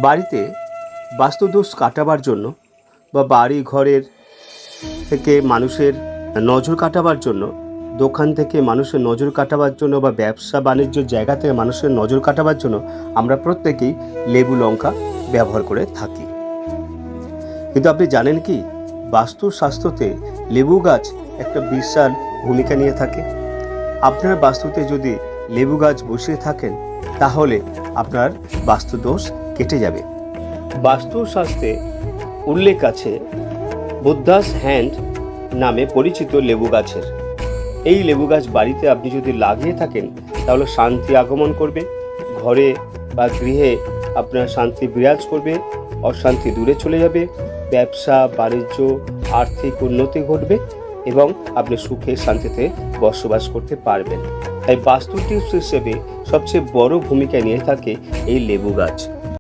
বাড়িতে বাস্তুদোষ কাটাবার জন্য বা বাড়ি ঘরের থেকে মানুষের নজর কাটাবার জন্য, দোকান থেকে মানুষের নজর কাটাবার জন্য বা ব্যবসা বাণিজ্য জায়গা থেকে মানুষের নজর কাটাবার জন্য আমরা প্রত্যেকেই লেবু লঙ্কা ব্যবহার করে থাকি। কিন্তু আপনি জানেন কি, বাস্তুশাস্ত্রতে লেবু গাছ একটা বিশাল ভূমিকা নিয়ে থাকে। আপনার বাস্তুতে যদি লেবু গাছ বসিয়ে থাকেন তাহলে আপনার বাস্তুদোষ কেটে যাবে। বাস্তুশাস্ত্রে উল্লেখ আছে বুদ্ধাস হ্যান্ড নামে পরিচিত লেবু গাছের। এই লেবু গাছ বাড়িতে আপনি যদি লাগিয়ে থাকেন তাহলে শান্তি আগমন করবে, ঘরে বা গৃহে আপনার শান্তি বিরাজ করবে, অশান্তি দূরে চলে যাবে, ব্যবসা বাণিজ্য আর্থিক উন্নতি ঘটবে এবং আপনি সুখে শান্তিতে বসবাস করতে পারবেন। তাই বাস্তু টিপস হিসেবে সবচেয়ে বড় ভূমিকা নিয়ে থাকে এই লেবু গাছ।